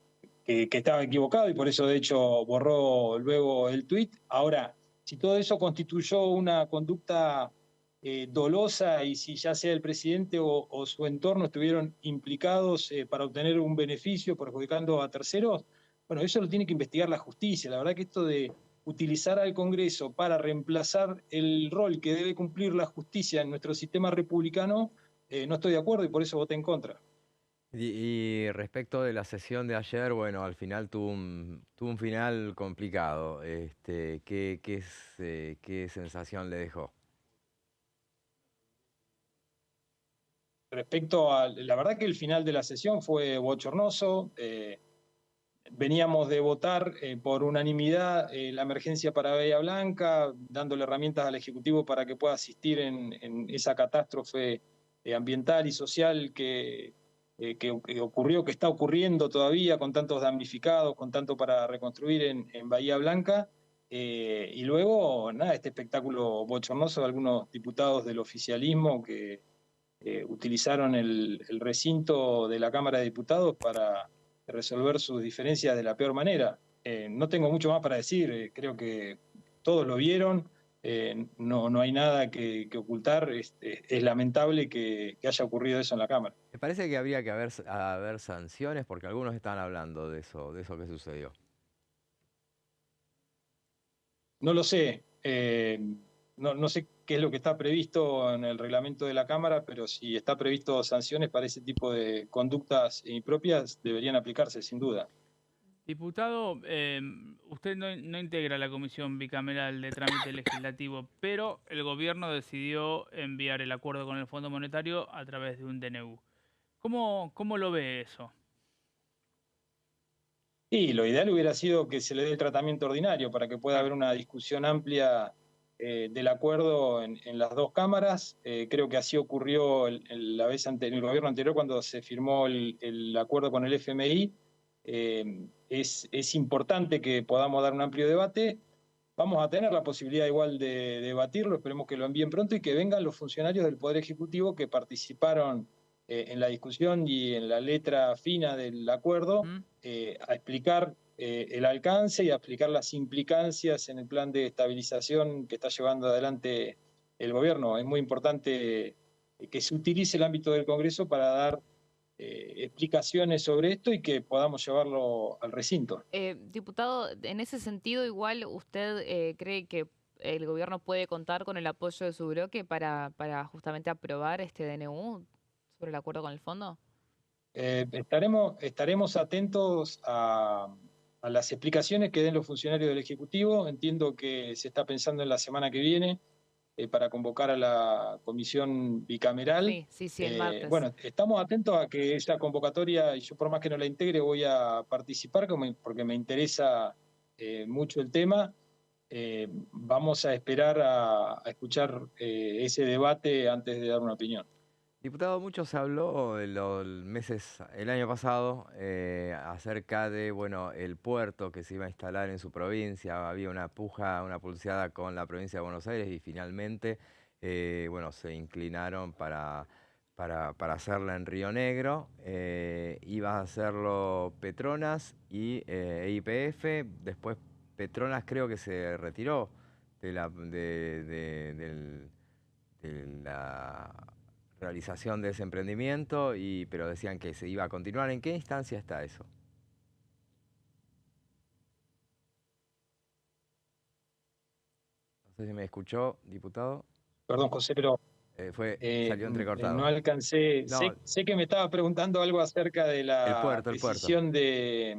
estaba equivocado y por eso de hecho borró luego el tuit. Ahora, si todo eso constituyó una conducta dolosa y si ya sea el presidente o su entorno estuvieron implicados para obtener un beneficio perjudicando a terceros, bueno, eso lo tiene que investigar la justicia. La verdad que esto de utilizar al Congreso para reemplazar el rol que debe cumplir la justicia en nuestro sistema republicano, no estoy de acuerdo y por eso voté en contra. Y respecto de la sesión de ayer, bueno, al final tuvo un final complicado. ¿Qué sensación le dejó? Respecto a, la verdad que el final de la sesión fue bochornoso. Veníamos de votar por unanimidad la emergencia para Bahía Blanca, dándole herramientas al Ejecutivo para que pueda asistir en esa catástrofe ambiental y social que ocurrió, que está ocurriendo todavía, con tantos damnificados, con tanto para reconstruir en Bahía Blanca. Y luego, nada, este espectáculo bochornoso de algunos diputados del oficialismo que utilizaron el recinto de la Cámara de Diputados para resolver sus diferencias de la peor manera. No tengo mucho más para decir, creo que todos lo vieron, no hay nada que ocultar, es lamentable que haya ocurrido eso en la Cámara. Me parece que habría que haber sanciones porque algunos están hablando de eso que sucedió. No lo sé, no sé qué es lo que está previsto en el reglamento de la Cámara, pero si está previsto sanciones para ese tipo de conductas impropias, deberían aplicarse sin duda. Diputado, usted no integra la Comisión Bicameral de Trámite Legislativo, pero el gobierno decidió enviar el acuerdo con el Fondo Monetario a través de un DNU. ¿Cómo lo ve eso? Y lo ideal hubiera sido que se le dé el tratamiento ordinario para que pueda haber una discusión amplia del acuerdo en las dos cámaras. Creo que así ocurrió en el gobierno anterior cuando se firmó el acuerdo con el FMI. Es importante que podamos dar un amplio debate. Vamos a tener la posibilidad igual de debatirlo, esperemos que lo envíen pronto y que vengan los funcionarios del Poder Ejecutivo que participaron en la discusión y en la letra fina del acuerdo, a explicar el alcance y a explicar las implicancias en el plan de estabilización que está llevando adelante el gobierno. Es muy importante que se utilice el ámbito del Congreso para dar explicaciones sobre esto y que podamos llevarlo al recinto. Diputado, en ese sentido, igual usted cree que el gobierno puede contar con el apoyo de su bloque para justamente aprobar este DNU sobre el acuerdo con el fondo. Estaremos atentos a las explicaciones que den los funcionarios del Ejecutivo. Entiendo que se está pensando en la semana que viene para convocar a la comisión bicameral. Sí, el martes. Bueno, estamos atentos a que esa convocatoria, y yo por más que no la integre voy a participar porque me interesa mucho el tema. Vamos a esperar a escuchar ese debate antes de dar una opinión. Diputado, mucho se habló el año pasado acerca de el puerto que se iba a instalar en su provincia. Había una pulseada con la provincia de Buenos Aires y finalmente se inclinaron para hacerla en Río Negro. Iba a hacerlo Petronas y YPF. Después Petronas creo que se retiró de la realización de ese emprendimiento, pero decían que se iba a continuar. ¿En qué instancia está eso? No sé si me escuchó, diputado. Perdón, José, pero salió entrecortado. No alcancé. No. Sé que me estaba preguntando algo acerca de la decisión de...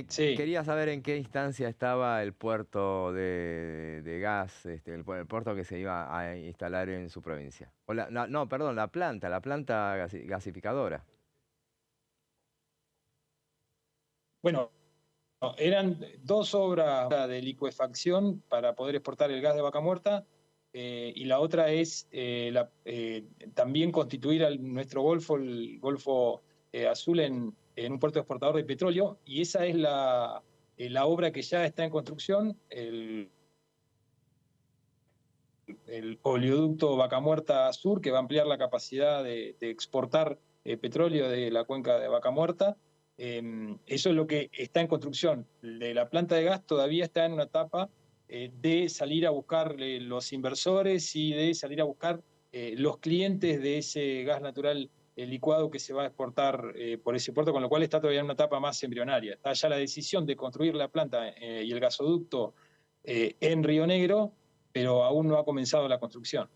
Sí, quería saber en qué instancia estaba el puerto de gas, el puerto que se iba a instalar en su provincia. La planta gasificadora. Bueno, eran dos obras de licuefacción para poder exportar el gas de Vaca Muerta y la otra es también constituir nuestro golfo, el Golfo Azul, en un puerto exportador de petróleo, y esa es la obra que ya está en construcción, el oleoducto Vaca Muerta Sur, que va a ampliar la capacidad de exportar petróleo de la cuenca de Vaca Muerta. Eso es lo que está en construcción. De la planta de gas todavía está en una etapa de salir a buscar los inversores y de salir a buscar los clientes de ese gas natural licuado que se va a exportar por ese puerto, con lo cual está todavía en una etapa más embrionaria. Está ya la decisión de construir la planta y el gasoducto en Río Negro, pero aún no ha comenzado la construcción.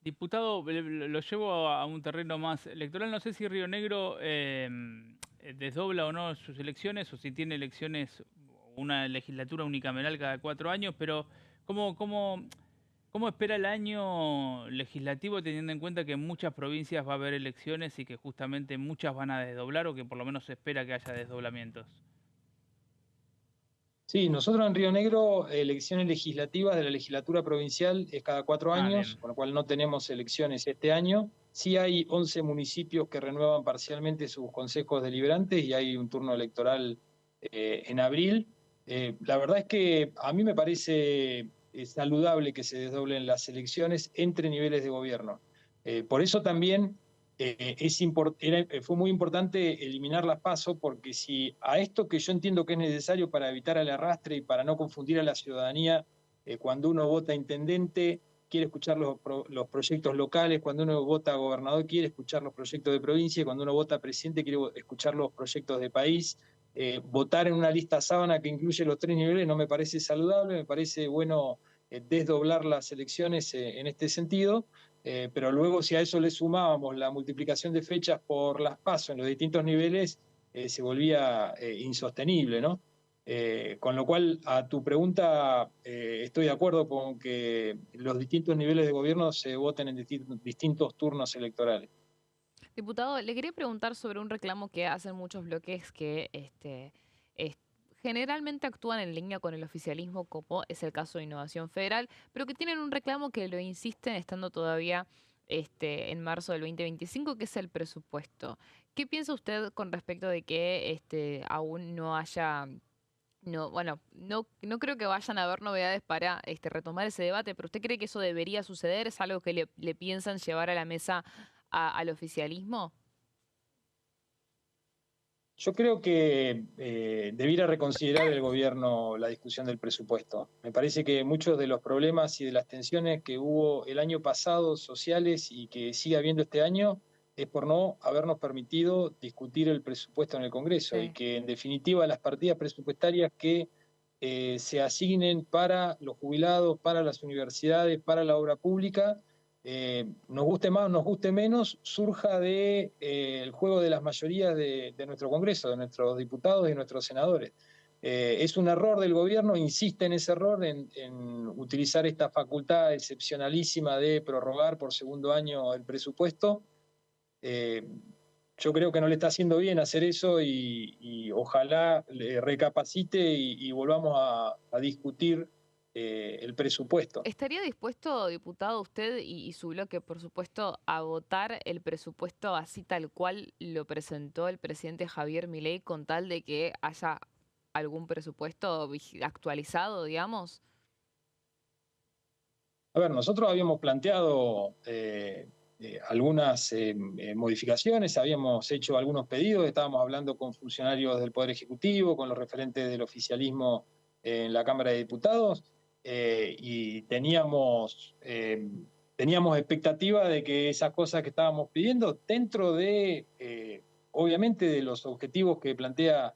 Diputado, lo llevo a un terreno más electoral. No sé si Río Negro desdobla o no sus elecciones, o si tiene elecciones, una legislatura unicameral cada 4 años, pero ¿cómo espera el año legislativo, teniendo en cuenta que en muchas provincias va a haber elecciones y que justamente muchas van a desdoblar, o que por lo menos se espera que haya desdoblamientos? Sí, nosotros en Río Negro, elecciones legislativas de la legislatura provincial es cada 4 años, Bien. con lo cual no tenemos elecciones este año. Sí hay 11 municipios que renuevan parcialmente sus consejos deliberantes y hay un turno electoral en abril. La verdad es que a mí me parece saludable que se desdoblen las elecciones entre niveles de gobierno. Por eso también fue muy importante eliminar las PASO, porque si a esto que yo entiendo que es necesario para evitar el arrastre y para no confundir a la ciudadanía, cuando uno vota intendente quiere escuchar los proyectos locales, cuando uno vota gobernador quiere escuchar los proyectos de provincia, y cuando uno vota presidente quiere escuchar los proyectos de país. Votar en una lista sábana que incluye los 3 niveles no me parece saludable, me parece bueno desdoblar las elecciones en este sentido. Pero luego, si a eso le sumábamos la multiplicación de fechas por las PASO en los distintos niveles, se volvía insostenible, ¿no? Con lo cual, a tu pregunta, estoy de acuerdo con que los distintos niveles de gobierno se voten en distintos turnos electorales. Diputado, le quería preguntar sobre un reclamo que hacen muchos bloques que generalmente actúan en línea con el oficialismo, como es el caso de Innovación Federal, pero que tienen un reclamo que lo insisten estando todavía en marzo del 2025, que es el presupuesto. ¿Qué piensa usted con respecto de que aún no haya... No, bueno, no creo que vayan a haber novedades para retomar ese debate, pero ¿usted cree que eso debería suceder? ¿Es algo que le piensan llevar a la mesa al oficialismo? Yo creo que debiera reconsiderar el gobierno la discusión del presupuesto. Me parece que muchos de los problemas y de las tensiones que hubo el año pasado sociales y que sigue habiendo este año es por no habernos permitido discutir el presupuesto en el Congreso, Sí. y que en definitiva las partidas presupuestarias que se asignen para los jubilados, para las universidades, para la obra pública, nos guste más, nos guste menos, surja de el juego de las mayorías de nuestro Congreso, de nuestros diputados y nuestros senadores. Es un error del gobierno, insiste en ese error, en utilizar esta facultad excepcionalísima de prorrogar por segundo año el presupuesto. Yo creo que no le está haciendo bien hacer eso, y ojalá recapacite y volvamos a discutir el presupuesto. ¿Estaría dispuesto, diputado, usted y su bloque, por supuesto, a votar el presupuesto así tal cual lo presentó el presidente Javier Milei, con tal de que haya algún presupuesto actualizado, digamos? A ver, nosotros habíamos planteado algunas modificaciones, habíamos hecho algunos pedidos, estábamos hablando con funcionarios del Poder Ejecutivo, con los referentes del oficialismo en la Cámara de Diputados, y teníamos expectativa de que esas cosas que estábamos pidiendo, dentro de, obviamente, de los objetivos que plantea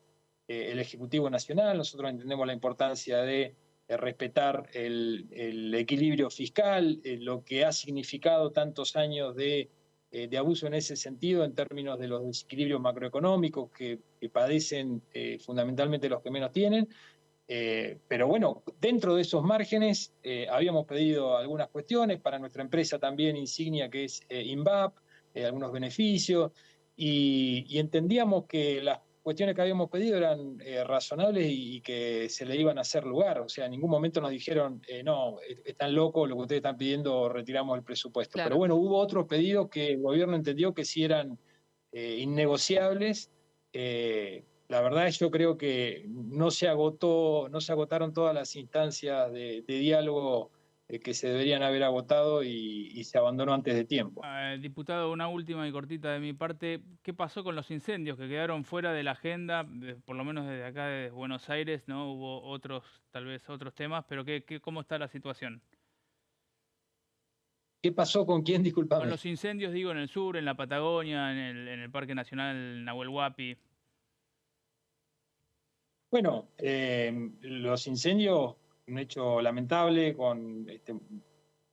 el Ejecutivo Nacional. Nosotros entendemos la importancia de respetar el equilibrio fiscal, lo que ha significado tantos años de abuso en ese sentido, en términos de los desequilibrios macroeconómicos que padecen fundamentalmente los que menos tienen. Pero bueno, dentro de esos márgenes habíamos pedido algunas cuestiones para nuestra empresa también insignia, que es INVAP, algunos beneficios, y entendíamos que las cuestiones que habíamos pedido eran razonables y que se le iban a hacer lugar. O sea, en ningún momento nos dijeron, no, están locos, lo que ustedes están pidiendo, retiramos el presupuesto. Claro. Pero bueno, hubo otros pedidos que el gobierno entendió que sí eran innegociables. La verdad es que yo creo que no se agotaron todas las instancias de diálogo que se deberían haber agotado, y se abandonó antes de tiempo. Diputado, una última y cortita de mi parte. ¿Qué pasó con los incendios que quedaron fuera de la agenda, por lo menos desde acá, de Buenos Aires? ¿No? Hubo otros, tal vez otros temas, pero ¿cómo está la situación? ¿Qué pasó con quién? Disculpame. Con los incendios, digo, en el sur, en la Patagonia, en el Parque Nacional Nahuel Huapi. Bueno, los incendios, un hecho lamentable, con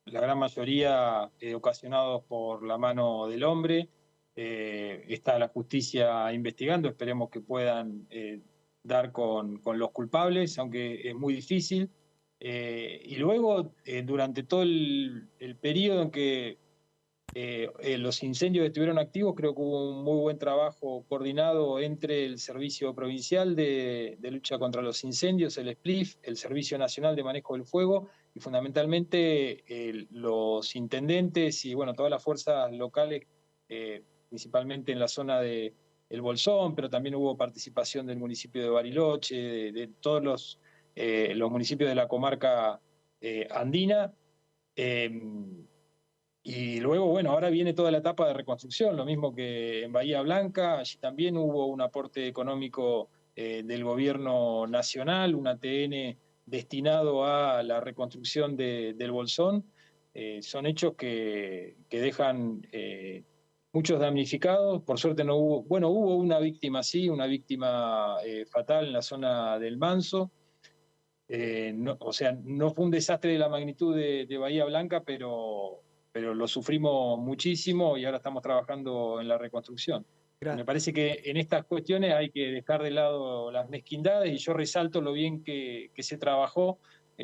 la gran mayoría ocasionados por la mano del hombre. Está la justicia investigando, esperemos que puedan dar con los culpables, aunque es muy difícil. Y luego, durante todo el periodo en que los incendios estuvieron activos, creo que hubo un muy buen trabajo coordinado entre el Servicio Provincial de Lucha contra los Incendios, el SPLIF, el Servicio Nacional de Manejo del Fuego y fundamentalmente los intendentes y bueno, todas las fuerzas locales, principalmente en la zona de El Bolsón, pero también hubo participación del municipio de Bariloche, de todos los municipios de la comarca andina. Y luego, bueno, ahora viene toda la etapa de reconstrucción, lo mismo que en Bahía Blanca, allí también hubo un aporte económico del gobierno nacional, un ATN destinado a la reconstrucción del Bolsón. Son hechos que dejan muchos damnificados. Por suerte no hubo, bueno, hubo una víctima, sí, una víctima fatal en la zona del Manso. No, o sea, no fue un desastre de la magnitud de Bahía Blanca, pero lo sufrimos muchísimo y ahora estamos trabajando en la reconstrucción. Me parece que en estas cuestiones hay que dejar de lado las mezquindades y yo resalto lo bien que se trabajó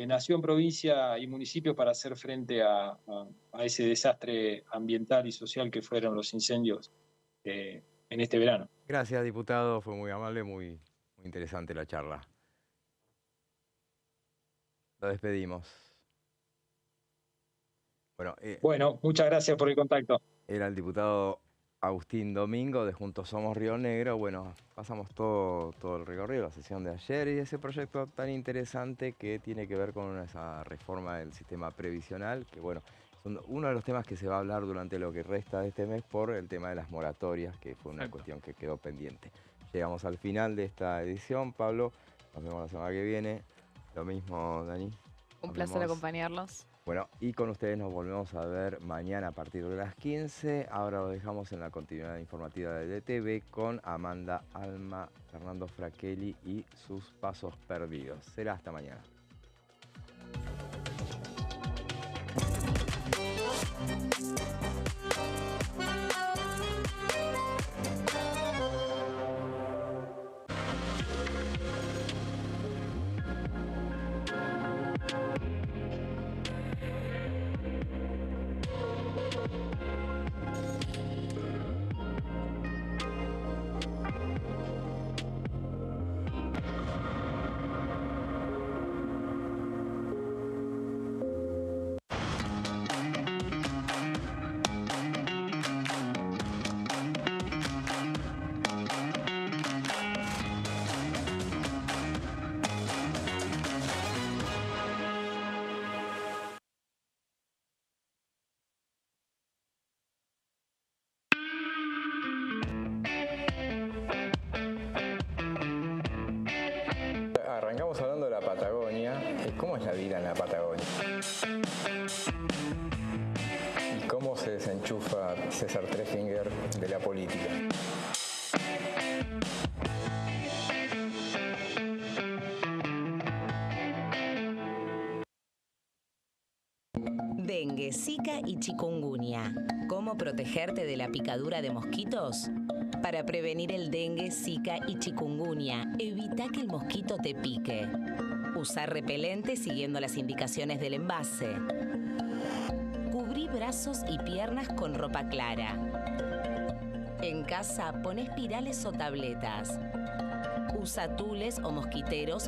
nación, provincia y municipio para hacer frente a ese desastre ambiental y social que fueron los incendios en este verano. Gracias, diputado, fue muy amable, muy interesante la charla. Lo despedimos. Bueno, muchas gracias por el contacto. Era el diputado Agustín Domingo de Juntos Somos Río Negro. Bueno, pasamos todo el recorrido, la sesión de ayer y ese proyecto tan interesante que tiene que ver con esa reforma del sistema previsional, que bueno, son uno de los temas que se va a hablar durante lo que resta de este mes por el tema de las moratorias, que fue una cuestión que quedó pendiente. Llegamos al final de esta edición, Pablo. Nos vemos la semana que viene. Lo mismo, Dani. Un placer acompañarlos. Bueno, y con ustedes nos volvemos a ver mañana a partir de las 15. Ahora lo dejamos en la continuidad informativa de DTV con Amanda Alma, Fernando Fraquelli y sus pasos perdidos. Será hasta mañana. Arrancamos hablando de la Patagonia. ¿Cómo es la vida en la Patagonia? ¿Y cómo se desenchufa César Treffinger de la política? Dengue, Zika y chikungunya. ¿Cómo protegerte de la picadura de mosquitos? Para prevenir el dengue, Zika y chikungunya, evita que el mosquito te pique. Usar repelente siguiendo las indicaciones del envase. Cubrí brazos y piernas con ropa clara. En casa, pon espirales o tabletas. Usa tules o mosquiteros